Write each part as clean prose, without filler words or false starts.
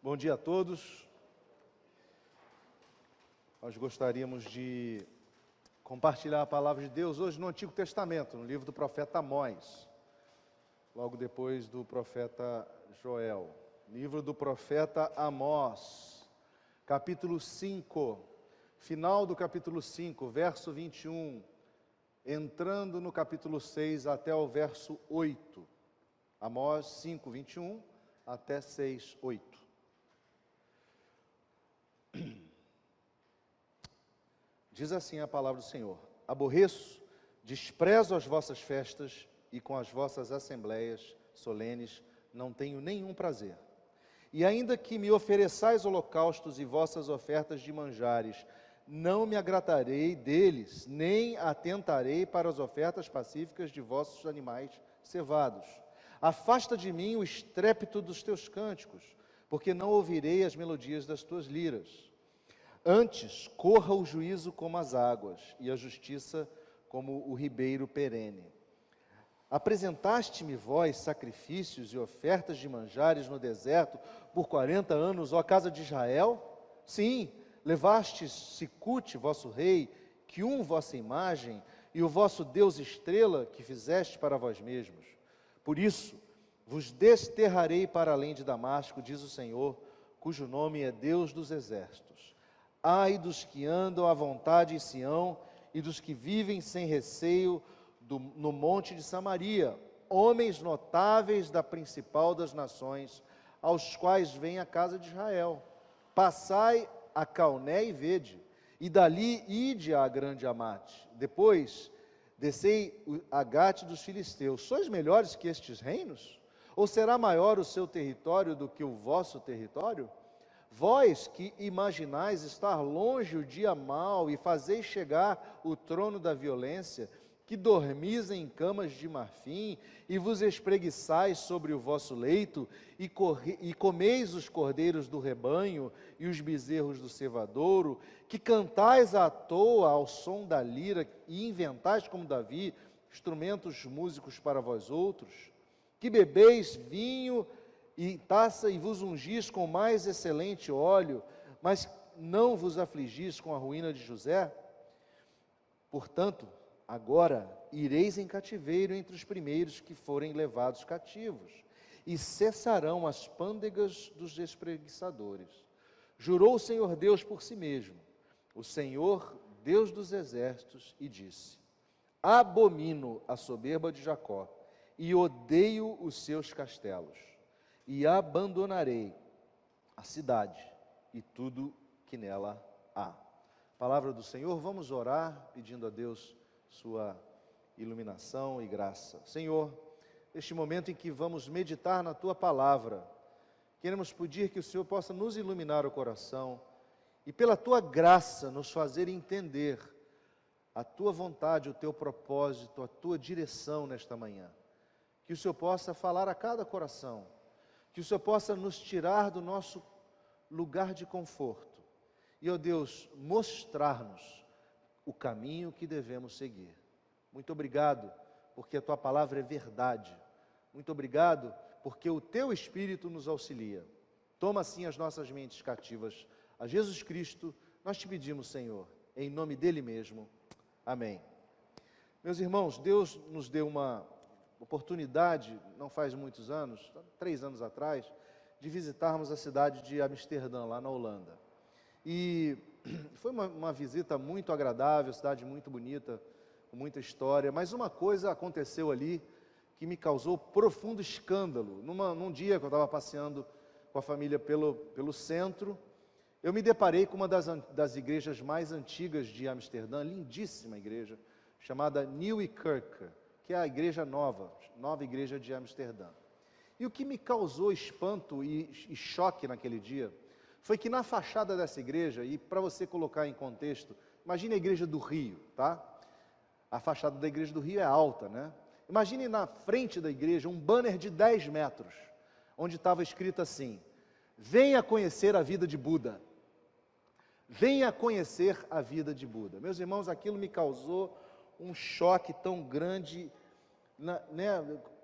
Bom dia a todos. Nós gostaríamos de compartilhar a palavra de Deus hoje no Antigo Testamento, no livro do profeta Amós, logo depois do profeta Joel. Livro do profeta Amós, capítulo 5, final do capítulo 5, verso 21, entrando no capítulo 6 até o verso 8. Amós 5, 21 até 6, 8. Diz assim a palavra do Senhor: aborreço, desprezo as vossas festas, e com as vossas assembleias solenes não tenho nenhum prazer. E ainda que me ofereçais holocaustos e vossas ofertas de manjares, não me agradarei deles, nem atentarei para as ofertas pacíficas de vossos animais cevados. Afasta de mim o estrépito dos teus cânticos, porque não ouvirei as melodias das tuas liras. Antes, corra o juízo como as águas, e a justiça como o ribeiro perene. Apresentaste-me vós sacrifícios e ofertas de manjares no deserto por 40 anos, ó casa de Israel? Sim, levastes Sicute, vosso rei, Quium, vossa imagem, e o vosso Deus estrela, que fizeste para vós mesmos. Por isso, vos desterrarei para além de Damasco, diz o Senhor, cujo nome é Deus dos exércitos. Ai dos que andam à vontade em Sião, e dos que vivem sem receio no monte de Samaria, homens notáveis da principal das nações, aos quais vem a casa de Israel. Passai a Calné e vede, e dali ide a grande Amate. Depois, descei a Gate dos filisteus. Sois melhores que estes reinos? Ou será maior o seu território do que o vosso território? Vós que imaginais estar longe o dia mau e fazeis chegar o trono da violência, que dormis em camas de marfim e vos espreguiçais sobre o vosso leito e comeis os cordeiros do rebanho e os bezerros do cevadouro, que cantais à toa ao som da lira e inventais como Davi instrumentos músicos para vós outros, que bebeis vinho e taça e vos ungis com mais excelente óleo, mas não vos afligis com a ruína de José? Portanto, agora ireis em cativeiro entre os primeiros que forem levados cativos, e cessarão as pândegas dos espreguiçadores. Jurou o Senhor Deus por si mesmo, o Senhor Deus dos exércitos, e disse: abomino a soberba de Jacó, e odeio os seus castelos, e abandonarei a cidade e tudo que nela há. Palavra do Senhor. Vamos orar pedindo a Deus sua iluminação e graça. Senhor, neste momento em que vamos meditar na Tua Palavra, queremos pedir que o Senhor possa nos iluminar o coração e pela Tua graça nos fazer entender a Tua vontade, o Teu propósito, a Tua direção nesta manhã. Que o Senhor possa falar a cada coração, que o Senhor possa nos tirar do nosso lugar de conforto e, ó Deus, mostrar-nos o caminho que devemos seguir. Muito obrigado, porque a Tua palavra é verdade. Muito obrigado, porque o Teu Espírito nos auxilia. Toma assim as nossas mentes cativas a Jesus Cristo, nós te pedimos, Senhor, em nome dEle mesmo. Amém. Meus irmãos, Deus nos deu uma oportunidade, não faz muitos anos, 3 anos atrás, de visitarmos a cidade de Amsterdã, lá na Holanda. E foi uma visita muito agradável, cidade muito bonita, com muita história, mas uma coisa aconteceu ali que me causou profundo escândalo. Num dia que eu estava passeando com a família pelo centro, eu me deparei com uma das igrejas mais antigas de Amsterdã, lindíssima igreja, chamada Nieuwe Kerk, que é a igreja nova igreja de Amsterdã. E o que me causou espanto e choque naquele dia, foi que na fachada dessa igreja, e para você colocar em contexto, imagine a igreja do Rio, tá? A fachada da igreja do Rio é alta, né? Imagine na frente da igreja um banner de 10 metros, onde estava escrito assim: venha conhecer a vida de Buda. Venha conhecer a vida de Buda. Meus irmãos, aquilo me causou um choque tão grande,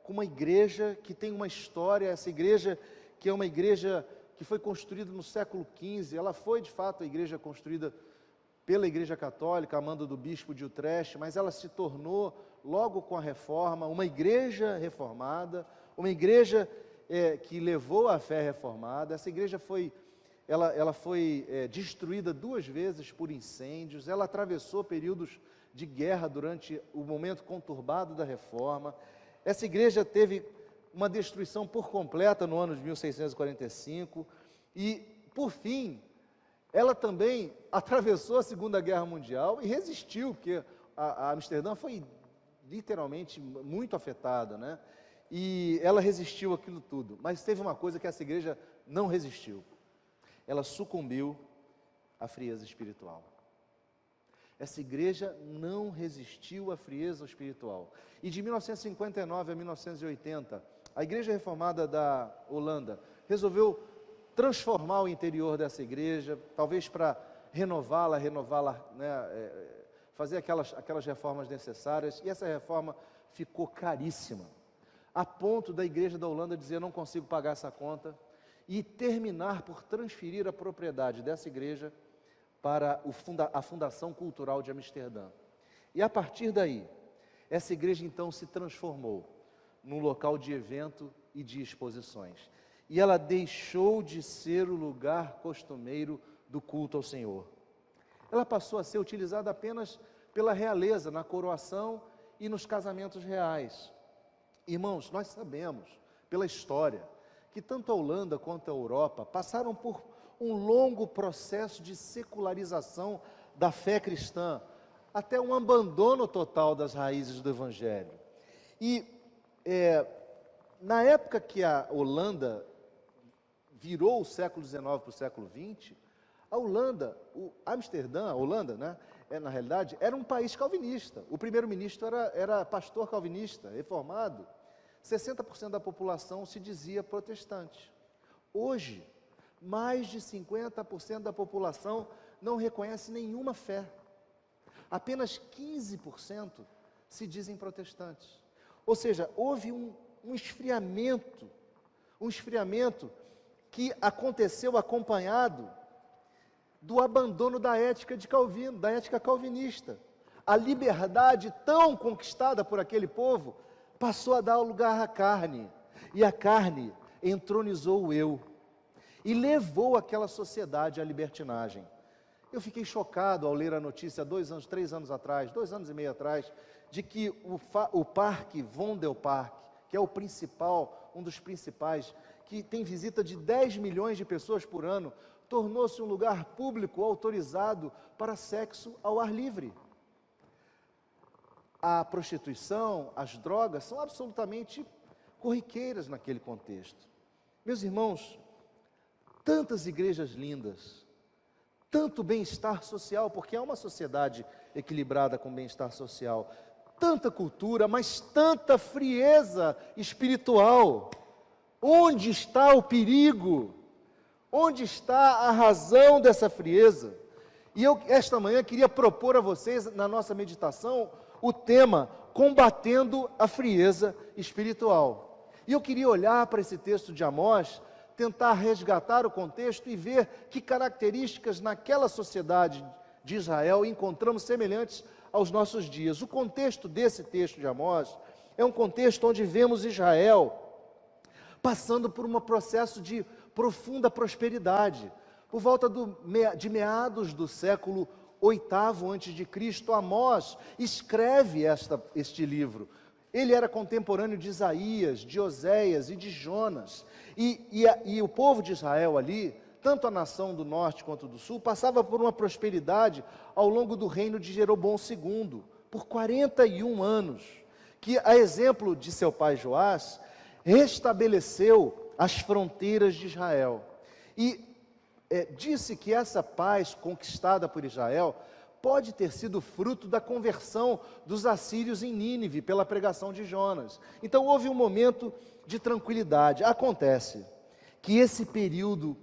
com uma igreja que tem uma história, essa igreja que é uma igreja que foi construída no século XV, ela foi de fato a igreja construída pela Igreja Católica, a mando do bispo de Utrecht, mas ela se tornou, logo com a Reforma, uma igreja reformada, uma igreja que levou a fé reformada. Essa igreja foi destruída 2 vezes por incêndios, ela atravessou períodos de guerra durante o momento conturbado da Reforma. Essa igreja teve uma destruição por completa no ano de 1645 e, por fim, ela também atravessou a Segunda Guerra Mundial e resistiu, porque a Amsterdã foi literalmente muito afetada, né? E ela resistiu aquilo tudo. Mas teve uma coisa que essa igreja não resistiu. Ela sucumbiu à frieza espiritual. Essa igreja não resistiu à frieza espiritual. E de 1959 a 1980, a Igreja Reformada da Holanda resolveu transformar o interior dessa igreja, talvez para renová-la, né, fazer aquelas reformas necessárias, e essa reforma ficou caríssima, a ponto da igreja da Holanda dizer: eu não consigo pagar essa conta, e terminar por transferir a propriedade dessa igreja para a Fundação Cultural de Amsterdã. E a partir daí, essa igreja então se transformou num local de evento e de exposições. E ela deixou de ser o lugar costumeiro do culto ao Senhor. Ela passou a ser utilizada apenas pela realeza, na coroação e nos casamentos reais. Irmãos, nós sabemos, pela história, que tanto a Holanda quanto a Europa passaram por um longo processo de secularização da fé cristã, até um abandono total das raízes do Evangelho. E na época que a Holanda virou o século XIX para o século XX, a Holanda, Amsterdã, a Holanda, né, na realidade, era um país calvinista. O primeiro-ministro era pastor calvinista, reformado. 60% da população se dizia protestante. Hoje, mais de 50% da população não reconhece nenhuma fé. Apenas 15% se dizem protestantes. Ou seja, houve um esfriamento que aconteceu acompanhado do abandono da ética de Calvino, da ética calvinista. A liberdade tão conquistada por aquele povo passou a dar lugar à carne, e a carne entronizou o eu, e levou aquela sociedade à libertinagem. Eu fiquei chocado ao ler a notícia 2 anos, 3 anos atrás, 2 anos e meio atrás, de que o Parque Vondelpark, que é o principal, um dos principais, que tem visita de 10 milhões de pessoas por ano, tornou-se um lugar público autorizado para sexo ao ar livre. A prostituição, as drogas são absolutamente corriqueiras naquele contexto. Meus irmãos, tantas igrejas lindas, tanto bem-estar social, porque é uma sociedade equilibrada com bem-estar social, tanta cultura, mas tanta frieza espiritual. Onde está o perigo? Onde está a razão dessa frieza? E eu, esta manhã, queria propor a vocês, na nossa meditação, o tema combatendo a frieza espiritual. E eu queria olhar para esse texto de Amós, tentar resgatar o contexto e ver que características naquela sociedade de Israel encontramos semelhantes aos nossos dias. O contexto desse texto de Amós é um contexto onde vemos Israel passando por um processo de profunda prosperidade. Por volta de meados do século VIII a.C., Amós escreve este livro. Ele era contemporâneo de Isaías, de Oséias e de Jonas. E o povo de Israel ali, tanto a nação do norte quanto do sul, passava por uma prosperidade ao longo do reino de Jeroboão II, por 41 anos, que, a exemplo de seu pai Joás, restabeleceu as fronteiras de Israel. E disse que essa paz conquistada por Israel pode ter sido fruto da conversão dos assírios em Nínive, pela pregação de Jonas. Então houve um momento de tranquilidade. Acontece que esse período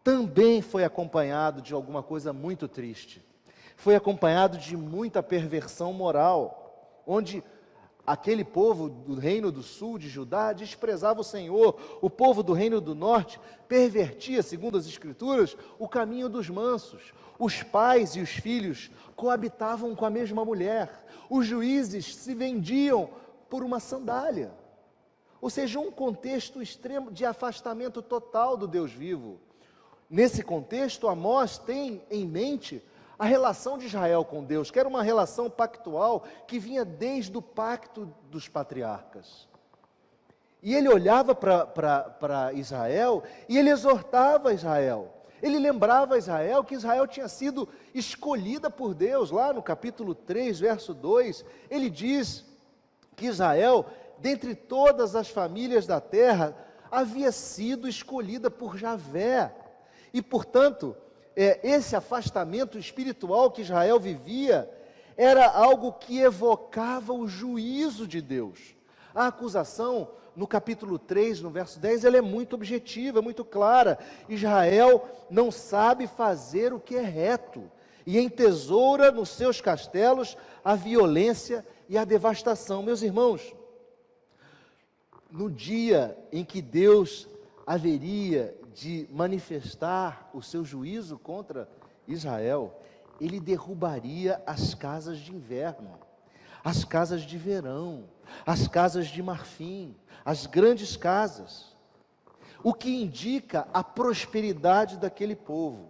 também foi acompanhado de alguma coisa muito triste. Foi acompanhado de muita perversão moral, onde aquele povo do reino do sul de Judá desprezava o Senhor, o povo do reino do norte pervertia, segundo as Escrituras, o caminho dos mansos. Os pais e os filhos coabitavam com a mesma mulher, os juízes se vendiam por uma sandália. Ou seja, um contexto extremo de afastamento total do Deus vivo. Nesse contexto, Amós tem em mente a relação de Israel com Deus, que era uma relação pactual que vinha desde o pacto dos patriarcas. E ele olhava para Israel e ele exortava Israel. Ele lembrava a Israel que Israel tinha sido escolhida por Deus. Lá no capítulo 3, verso 2, ele diz que Israel, dentre todas as famílias da terra, havia sido escolhida por Javé. E, portanto, esse afastamento espiritual que Israel vivia era algo que evocava o juízo de Deus. A acusação, no capítulo 3, no verso 10, ela é muito objetiva, muito clara. Israel não sabe fazer o que é reto e entesoura nos seus castelos a violência e a devastação. Meus irmãos, no dia em que Deus haveria de manifestar o seu juízo contra Israel, ele derrubaria as casas de inverno, as casas de verão, as casas de marfim, as grandes casas, o que indica a prosperidade daquele povo.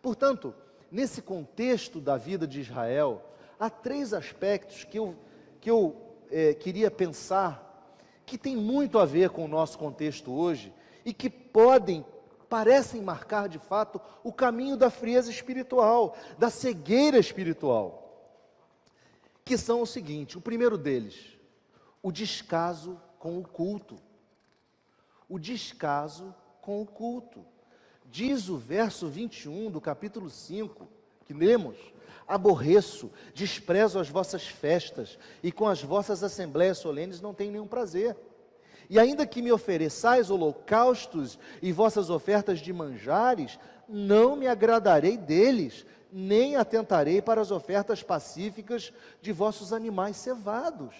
Portanto, nesse contexto da vida de Israel, há 3 aspectos que eu queria pensar, que tem muito a ver com o nosso contexto hoje, e que parecem marcar de fato o caminho da frieza espiritual, da cegueira espiritual, que são o seguinte: o primeiro deles, o descaso com o culto. O descaso com o culto. Diz o verso 21 do capítulo 5, que lemos: aborreço, desprezo as vossas festas, e com as vossas assembleias solenes não tenho nenhum prazer. E ainda que me ofereçais holocaustos e vossas ofertas de manjares, não me agradarei deles, nem atentarei para as ofertas pacíficas de vossos animais cevados.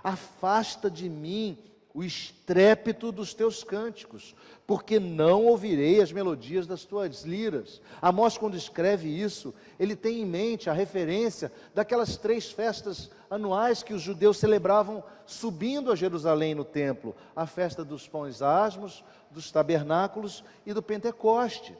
Afasta de mim o estrépito dos teus cânticos, porque não ouvirei as melodias das tuas liras. Amós, quando escreve isso, ele tem em mente a referência daquelas 3 festas anuais que os judeus celebravam subindo a Jerusalém no templo: a festa dos pães asmos, dos tabernáculos e do Pentecoste.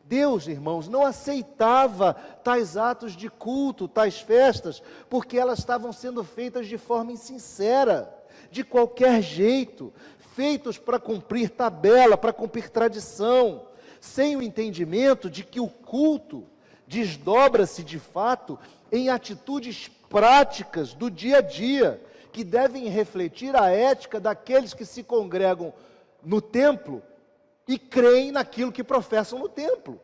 Deus, irmãos, não aceitava tais atos de culto, tais festas, porque elas estavam sendo feitas de forma insincera, de qualquer jeito, feitos para cumprir tabela, para cumprir tradição, sem o entendimento de que o culto desdobra-se de fato em atitudes práticas do dia a dia, que devem refletir a ética daqueles que se congregam no templo e creem naquilo que professam no templo.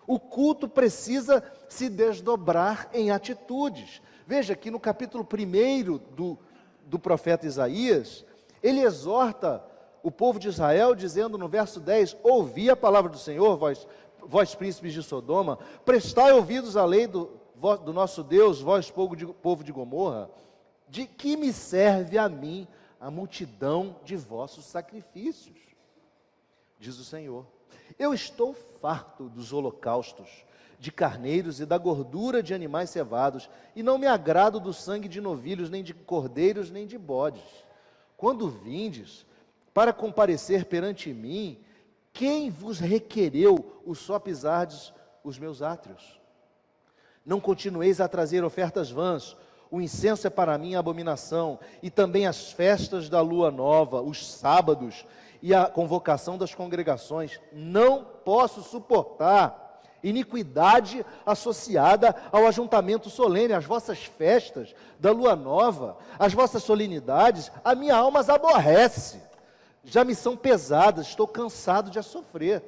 O culto precisa se desdobrar em atitudes. Veja que no capítulo 1 do profeta Isaías, ele exorta o povo de Israel, dizendo no verso 10: ouvi a palavra do Senhor, vós príncipes de Sodoma, prestai ouvidos à lei do nosso Deus, vós povo de Gomorra, de que me serve a mim a multidão de vossos sacrifícios, diz o Senhor. Eu estou farto dos holocaustos, de carneiros e da gordura de animais cevados, e não me agrado do sangue de novilhos, nem de cordeiros, nem de bodes. Quando vindes para comparecer perante mim, quem vos requereu o só pisardes os meus átrios? Não continueis a trazer ofertas vãs, o incenso é para mim abominação, e também as festas da lua nova, os sábados e a convocação das congregações. Não posso suportar iniquidade associada ao ajuntamento solene, as vossas festas da lua nova, as vossas solenidades, a minha alma as aborrece, já me são pesadas, estou cansado de as sofrer.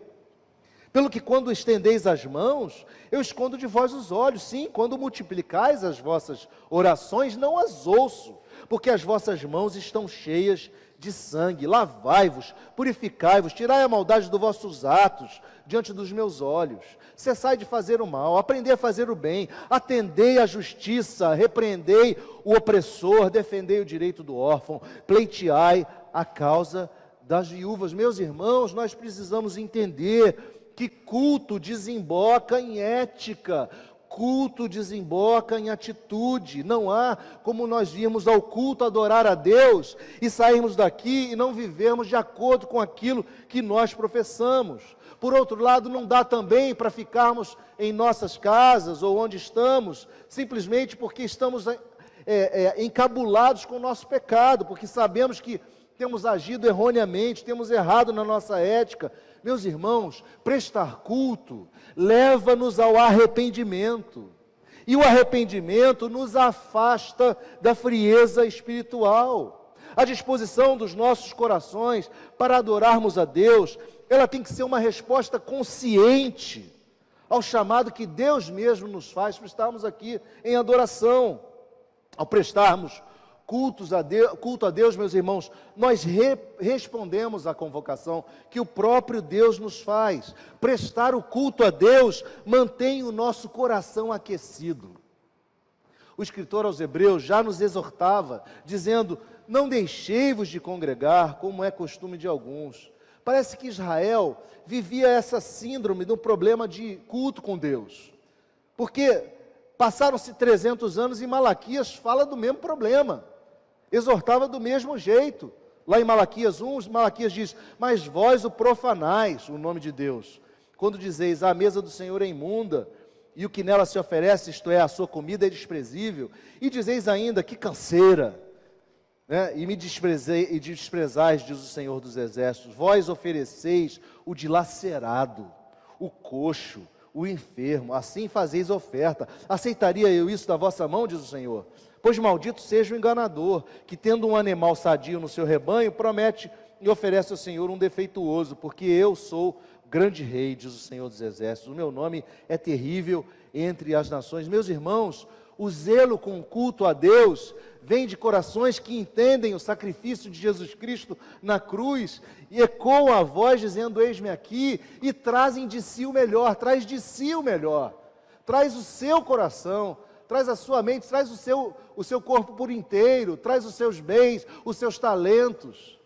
Pelo que quando estendeis as mãos, eu escondo de vós os olhos. Sim, quando multiplicais as vossas orações, não as ouço, porque as vossas mãos estão cheias de sangue. Lavai-vos, purificai-vos, tirai a maldade dos vossos atos diante dos meus olhos. Cessai de fazer o mal, aprendei a fazer o bem, atendei à justiça, repreendei o opressor, defendei o direito do órfão, pleiteai a causa das viúvas. Meus irmãos, nós precisamos entender que culto desemboca em ética, culto desemboca em atitude. Não há como nós virmos ao culto adorar a Deus e sairmos daqui e não vivermos de acordo com aquilo que nós professamos. Por outro lado, não dá também para ficarmos em nossas casas ou onde estamos, simplesmente porque estamos encabulados com o nosso pecado, porque sabemos que temos agido erroneamente, temos errado na nossa ética. Meus irmãos, prestar culto leva-nos ao arrependimento. E o arrependimento nos afasta da frieza espiritual. A disposição dos nossos corações para adorarmos a Deus, ela tem que ser uma resposta consciente ao chamado que Deus mesmo nos faz para estarmos aqui em adoração. Ao prestarmos culto a Deus, meus irmãos, nós respondemos à convocação que o próprio Deus nos faz. Prestar o culto a Deus mantém o nosso coração aquecido. O escritor aos Hebreus já nos exortava, dizendo: não deixei-vos de congregar, como é costume de alguns. Parece que Israel vivia essa síndrome do problema de culto com Deus, porque passaram-se 300 anos e Malaquias fala do mesmo problema, exortava do mesmo jeito. Lá em Malaquias 1, Malaquias diz: mas vós o profanais, o nome de Deus, quando dizeis: a mesa do Senhor é imunda, e o que nela se oferece, isto é, a sua comida, é desprezível, e dizeis ainda: que canseira, né? E desprezais, diz o Senhor dos Exércitos, vós ofereceis o dilacerado, o coxo, o enfermo, assim fazeis oferta. Aceitaria eu isso da vossa mão, diz o Senhor? Pois maldito seja o enganador, que tendo um animal sadio no seu rebanho, promete e oferece ao Senhor um defeituoso, porque eu sou grande rei, diz o Senhor dos Exércitos, o meu nome é terrível entre as nações. Meus irmãos, o zelo com o culto a Deus vem de corações que entendem o sacrifício de Jesus Cristo na cruz e ecoam a voz dizendo: eis-me aqui, e trazem de si o melhor, traz de si o melhor, traz o seu coração, traz a sua mente, traz o seu corpo por inteiro, traz os seus bens, os seus talentos.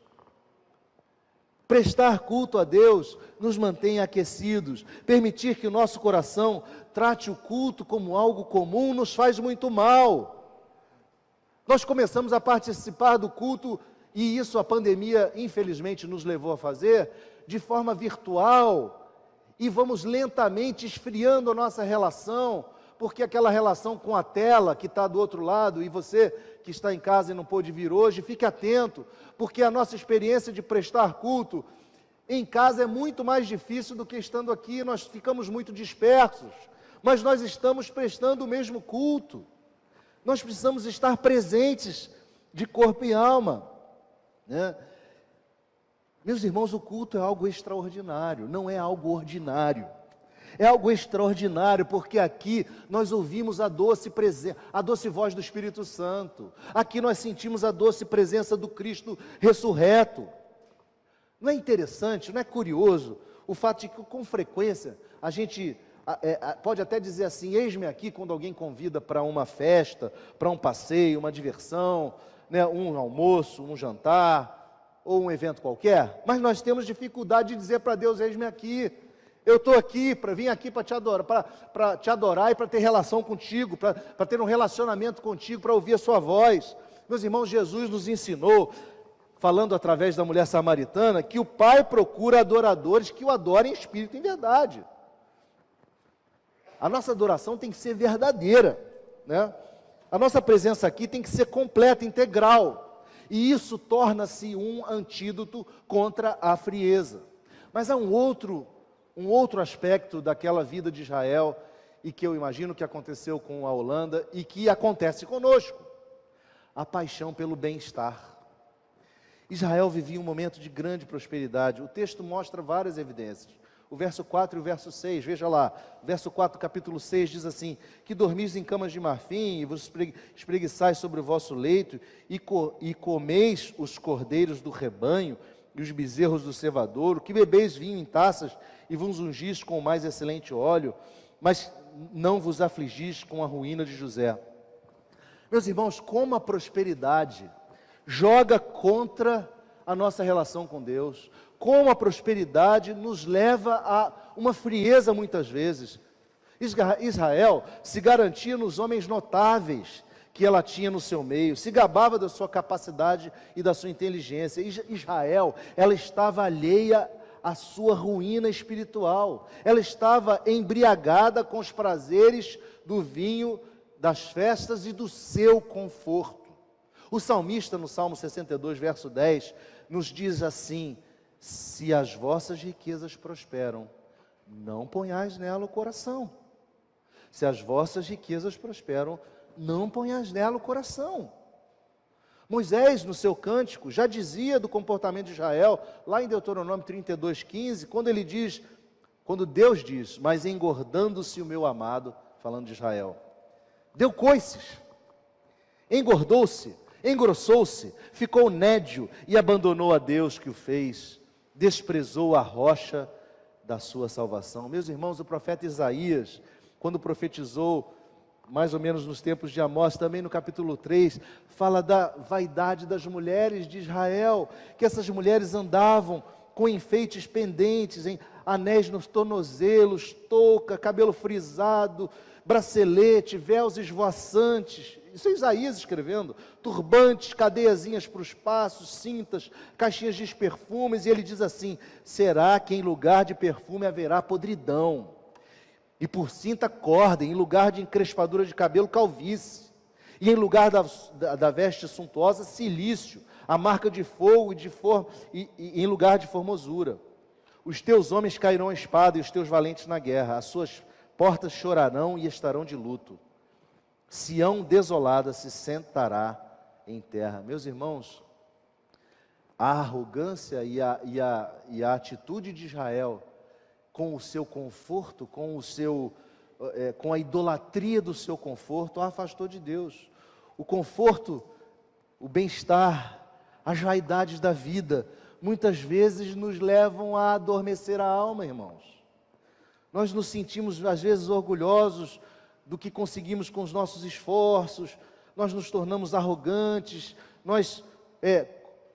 Prestar culto a Deus nos mantém aquecidos. Permitir que o nosso coração trate o culto como algo comum nos faz muito mal. Nós começamos a participar do culto, e isso a pandemia infelizmente nos levou a fazer, de forma virtual, e vamos lentamente esfriando a nossa relação, porque aquela relação com a tela que está do outro lado, e você que está em casa e não pôde vir hoje, fique atento, porque a nossa experiência de prestar culto em casa é muito mais difícil do que estando aqui. Nós ficamos muito dispersos, mas nós estamos prestando o mesmo culto. Nós precisamos estar presentes de corpo e alma, né? Meus irmãos, o culto é algo extraordinário, não é algo ordinário. É algo extraordinário, porque aqui nós ouvimos a doce voz do Espírito Santo. Aqui nós sentimos a doce presença do Cristo ressurreto. Não é interessante, não é curioso o fato de que com frequência a gente pode até dizer assim: eis-me aqui, quando alguém convida para uma festa, para um passeio, uma diversão, né, um almoço, um jantar, ou um evento qualquer, mas nós temos dificuldade de dizer para Deus: eis-me aqui. Eu estou aqui, vim aqui para te adorar, para te adorar e para ter relação contigo, para ter um relacionamento contigo, para ouvir a sua voz. Meus irmãos, Jesus nos ensinou, falando através da mulher samaritana, que o Pai procura adoradores que o adorem em espírito e em verdade. A nossa adoração tem que ser verdadeira, né? A nossa presença aqui tem que ser completa, integral, e isso torna-se um antídoto contra a frieza. Mas há um outro aspecto daquela vida de Israel, e que eu imagino que aconteceu com a Holanda, e que acontece conosco: a paixão pelo bem-estar. Israel vivia um momento de grande prosperidade. O texto mostra várias evidências. o verso 4 e o verso 6, veja lá, o verso 4 do capítulo 6 diz assim, que dormis em camas de marfim, e vos espreguiçais sobre o vosso leito, e comeis os cordeiros do rebanho, e os bezerros do cevadouro, que bebeis vinho em taças, e vos ungis com o mais excelente óleo, mas não vos afligis com a ruína de José. Meus irmãos, como a prosperidade joga contra a nossa relação com Deus, como a prosperidade nos leva a uma frieza muitas vezes. Israel se garantia nos homens notáveis que ela tinha no seu meio, se gabava da sua capacidade e da sua inteligência. Israel, ela estava alheia à sua ruína espiritual, ela estava embriagada com os prazeres do vinho, das festas e do seu conforto. O salmista, no Salmo 62, verso 10, nos diz assim: se as vossas riquezas prosperam, não ponhais nela o coração. Se as vossas riquezas prosperam, não ponhais nela o coração. Moisés, no seu cântico, já dizia do comportamento de Israel, lá em Deuteronômio 32:15, quando Deus diz, mas engordando-se o meu amado, falando de Israel, deu coices, engordou-se, engrossou-se, ficou nédio e abandonou a Deus que o fez, desprezou a rocha da sua salvação. Meus irmãos, o profeta Isaías, quando profetizou, mais ou menos nos tempos de Amós, também no capítulo 3, fala da vaidade das mulheres de Israel, que essas mulheres andavam com enfeites pendentes, em anéis nos tornozelos, touca, cabelo frisado, bracelete, véus esvoaçantes. Isso é Isaías escrevendo, turbantes, cadeiazinhas para os passos, cintas, caixinhas de perfumes, e ele diz assim: será que em lugar de perfume haverá podridão, e por cinta corda, em lugar de encrespadura de cabelo, calvície, e em lugar da veste suntuosa, cilício, a marca de fogo e em lugar de formosura. Os teus homens cairão à espada e os teus valentes na guerra, as suas portas chorarão e estarão de luto. Sião desolada se sentará em terra. Meus irmãos, a arrogância e a atitude de Israel, com o seu conforto, com a idolatria do seu conforto, a afastou de Deus. O conforto, o bem-estar, as vaidades da vida, muitas vezes nos levam a adormecer a alma, irmãos. Nós nos sentimos, às vezes, orgulhosos do que conseguimos com os nossos esforços, nós nos tornamos arrogantes, nós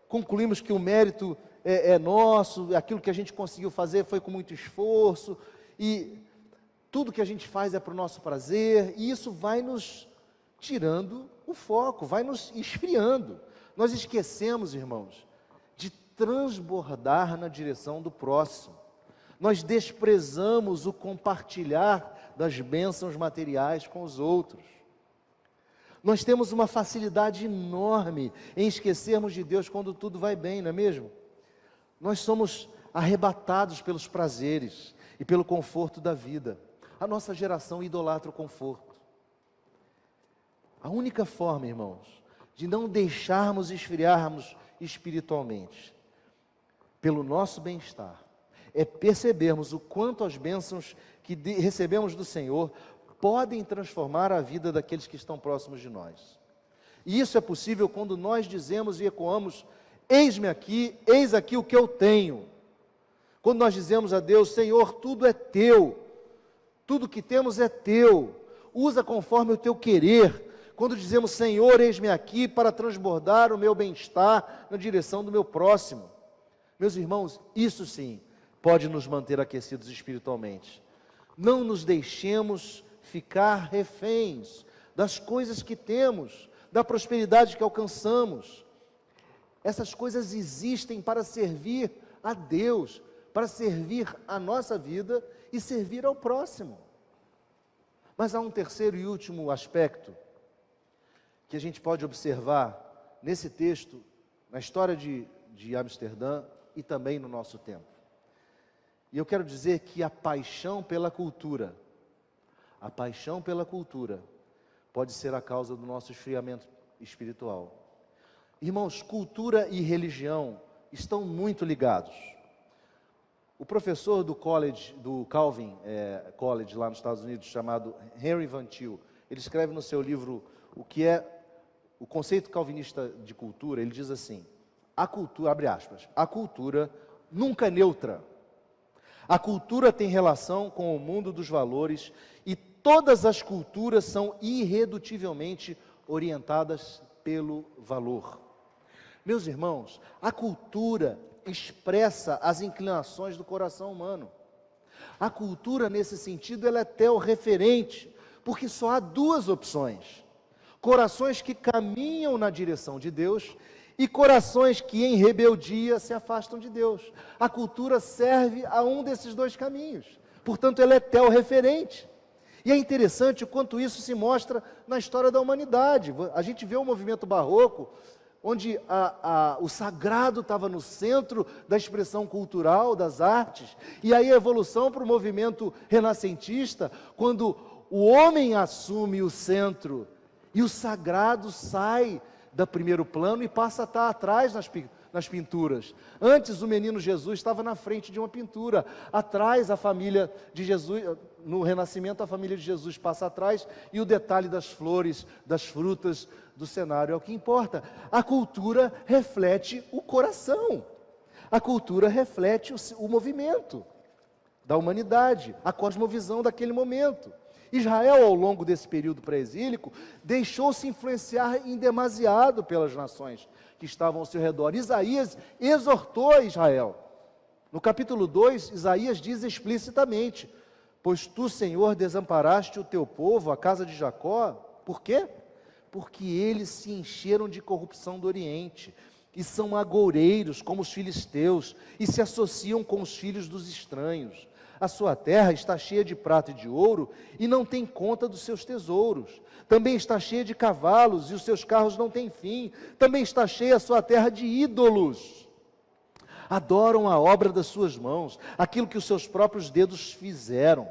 concluímos que o mérito é nosso, aquilo que a gente conseguiu fazer foi com muito esforço, e tudo que a gente faz é para o nosso prazer, e isso vai nos tirando o foco, vai nos esfriando. Nós esquecemos, irmãos, de transbordar na direção do próximo. Nós desprezamos o compartilhar das bênçãos materiais com os outros. Nós temos uma facilidade enorme em esquecermos de Deus quando tudo vai bem, não é mesmo? Nós somos arrebatados pelos prazeres e pelo conforto da vida. A nossa geração idolatra o conforto. A única forma, irmãos, de não deixarmos esfriarmos espiritualmente, pelo nosso bem-estar, é percebermos o quanto as bênçãos que recebemos do Senhor podem transformar a vida daqueles que estão próximos de nós. E isso é possível quando nós dizemos e ecoamos: eis-me aqui, eis aqui o que eu tenho. Quando nós dizemos a Deus: Senhor, tudo é teu, tudo que temos é teu, usa conforme o teu querer. Quando dizemos: Senhor, eis-me aqui para transbordar o meu bem-estar na direção do meu próximo. Meus irmãos, isso sim pode nos manter aquecidos espiritualmente. Não nos deixemos ficar reféns das coisas que temos, da prosperidade que alcançamos. Essas coisas existem para servir a Deus, para servir a nossa vida e servir ao próximo. Mas há um terceiro e último aspecto que a gente pode observar nesse texto, na história de Amsterdã e também no nosso tempo. E eu quero dizer que a paixão pela cultura pode ser a causa do nosso esfriamento espiritual. Irmãos, cultura e religião estão muito ligados. O professor do Calvin College, lá nos Estados Unidos, chamado Henry Van Til, ele escreve no seu livro o que é o conceito calvinista de cultura. Ele diz assim: a cultura, abre aspas, a cultura nunca é neutra. A cultura tem relação com o mundo dos valores e todas as culturas são irredutivelmente orientadas pelo valor. Meus irmãos, a cultura expressa as inclinações do coração humano. A cultura, nesse sentido, ela é teorreferente, porque só há duas opções: corações que caminham na direção de Deus e corações que em rebeldia se afastam de Deus. A cultura serve a um desses dois caminhos, portanto ela é teorreferente. E é interessante o quanto isso se mostra na história da humanidade. A gente vê o movimento barroco, onde o sagrado estava no centro da expressão cultural, das artes, e aí a evolução para o movimento renascentista, quando o homem assume o centro e o sagrado sai do primeiro plano e passa a estar atrás nas pinturas. Antes o menino Jesus estava na frente de uma pintura, atrás a família de Jesus, no Renascimento a família de Jesus passa atrás e o detalhe das flores, das frutas do cenário é o que importa. A cultura reflete o coração, a cultura reflete o movimento da humanidade, a cosmovisão daquele momento. Israel, ao longo desse período pré-exílico, deixou-se influenciar em demasiado pelas nações que estavam ao seu redor. Isaías exortou a Israel. No capítulo 2, Isaías diz explicitamente: pois tu, Senhor, desamparaste o teu povo, a casa de Jacó. Por quê? Porque eles se encheram de corrupção do Oriente, e são agoureiros como os filisteus, e se associam com os filhos dos estranhos. A sua terra está cheia de prata e de ouro, e não tem conta dos seus tesouros. Também está cheia de cavalos, e os seus carros não têm fim. Também está cheia a sua terra de ídolos. Adoram a obra das suas mãos, aquilo que os seus próprios dedos fizeram.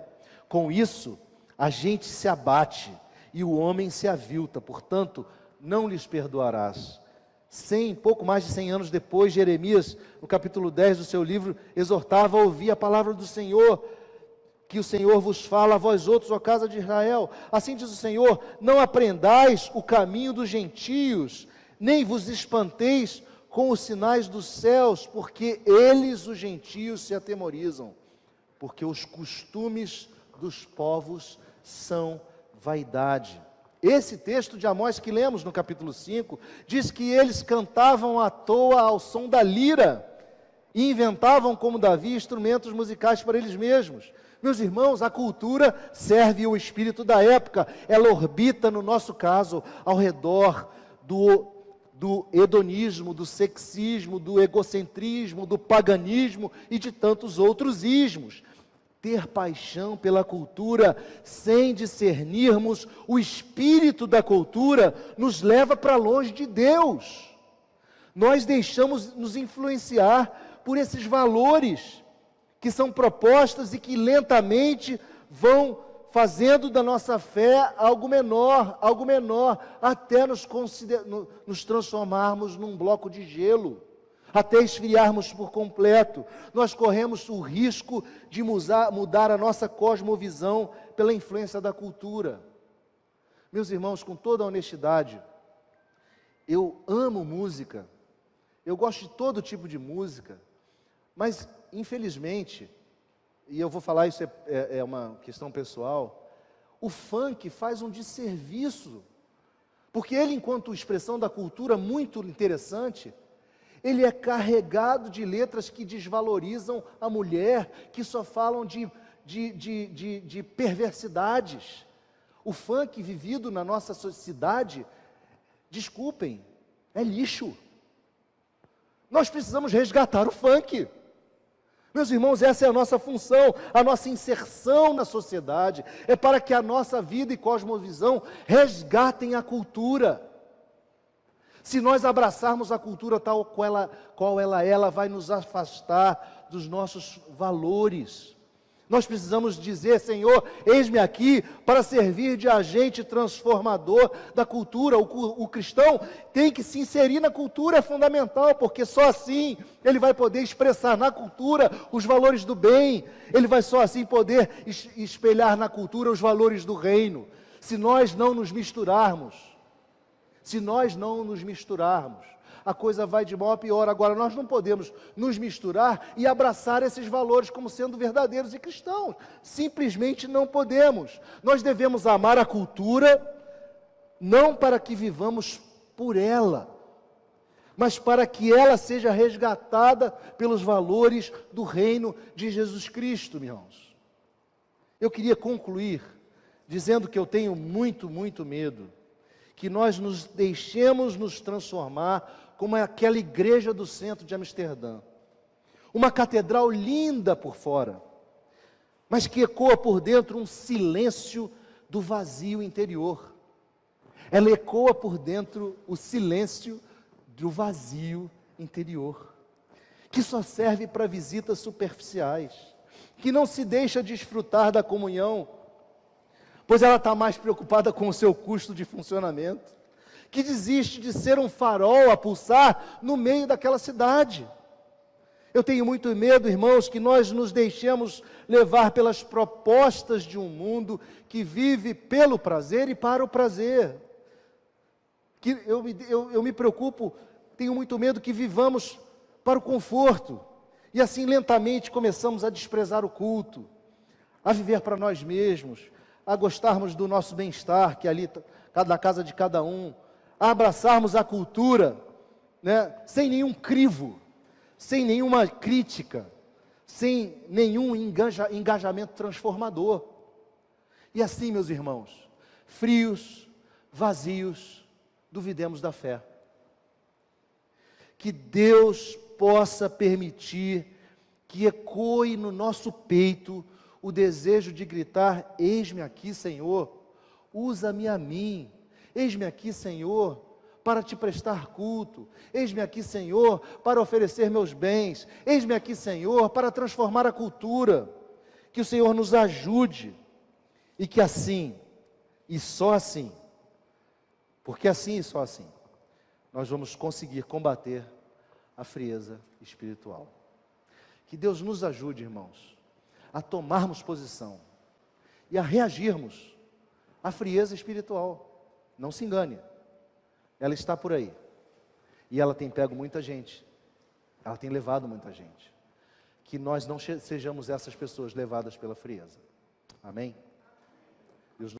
Com isso, a gente se abate, e o homem se avilta. Portanto, não lhes perdoarás. Pouco mais de 100 anos depois, Jeremias, no capítulo 10 do seu livro, exortava a ouvir a palavra do Senhor, que o Senhor vos fala a vós outros, ó casa de Israel. Assim diz o Senhor: não aprendais o caminho dos gentios, nem vos espanteis com os sinais dos céus, porque eles, os gentios, se atemorizam, porque os costumes dos povos são vaidade. Esse texto de Amós que lemos no capítulo 5, diz que eles cantavam à toa ao som da lira, e inventavam, como Davi, instrumentos musicais para eles mesmos. Meus irmãos, a cultura serve o espírito da época, ela orbita, no nosso caso, ao redor do hedonismo, do sexismo, do egocentrismo, do paganismo e de tantos outros ismos. Ter paixão pela cultura, sem discernirmos o espírito da cultura, nos leva para longe de Deus. Nós deixamos nos influenciar por esses valores que são propostas e que lentamente vão fazendo da nossa fé algo menor, até nos transformarmos num bloco de gelo, até esfriarmos por completo. Nós corremos o risco de mudar a nossa cosmovisão pela influência da cultura. Meus irmãos, com toda a honestidade, eu amo música, eu gosto de todo tipo de música, mas infelizmente, e eu vou falar isso é uma questão pessoal, o funk faz um desserviço, porque ele, enquanto expressão da cultura muito interessante, ele é carregado de letras que desvalorizam a mulher, que só falam de perversidades. O funk vivido na nossa sociedade, desculpem, é lixo. Nós precisamos resgatar o funk. Meus irmãos, essa é a nossa função, a nossa inserção na sociedade, é para que a nossa vida e cosmovisão resgatem a cultura. Se nós abraçarmos a cultura tal qual ela é, ela vai nos afastar dos nossos valores. Nós precisamos dizer: Senhor, eis-me aqui para servir de agente transformador da cultura. O cristão tem que se inserir na cultura, é fundamental, porque só assim ele vai poder expressar na cultura os valores do bem, ele vai só assim poder espelhar na cultura os valores do reino. Se nós não nos misturarmos, a coisa vai de mal a pior. Agora, nós não podemos nos misturar e abraçar esses valores como sendo verdadeiros e cristãos. Simplesmente não podemos. Nós devemos amar a cultura, não para que vivamos por ela, mas para que ela seja resgatada pelos valores do reino de Jesus Cristo, meus irmãos. Eu queria concluir dizendo que eu tenho muito, muito medo que nós nos deixemos nos transformar como aquela igreja do centro de Amsterdã. Uma catedral linda por fora, mas que ecoa por dentro um silêncio do vazio interior. Ela ecoa por dentro o silêncio do vazio interior, que só serve para visitas superficiais, que não se deixa desfrutar da comunhão, pois ela está mais preocupada com o seu custo de funcionamento, que desiste de ser um farol a pulsar no meio daquela cidade. Eu tenho muito medo, irmãos, que nós nos deixemos levar pelas propostas de um mundo que vive pelo prazer e para o prazer. Que eu me preocupo, tenho muito medo que vivamos para o conforto, e assim lentamente começamos a desprezar o culto, a viver para nós mesmos, a gostarmos do nosso bem-estar, que ali na casa de cada um, a abraçarmos a cultura, né, sem nenhum crivo, sem nenhuma crítica, sem nenhum engajamento transformador. E assim, meus irmãos, frios, vazios, duvidemos da fé. Que Deus possa permitir que ecoe no nosso peito o desejo de gritar: eis-me aqui, Senhor, usa-me a mim. Eis-me aqui, Senhor, para te prestar culto. Eis-me aqui, Senhor, para oferecer meus bens. Eis-me aqui, Senhor, para transformar a cultura. Que o Senhor nos ajude, e que assim, e só assim, porque assim e só assim, nós vamos conseguir combater a frieza espiritual. Que Deus nos ajude, irmãos, a tomarmos posição e a reagirmos à frieza espiritual. Não se engane, ela está por aí, e ela tem pego muita gente, ela tem levado muita gente. Que nós não sejamos essas pessoas levadas pela frieza. Amém?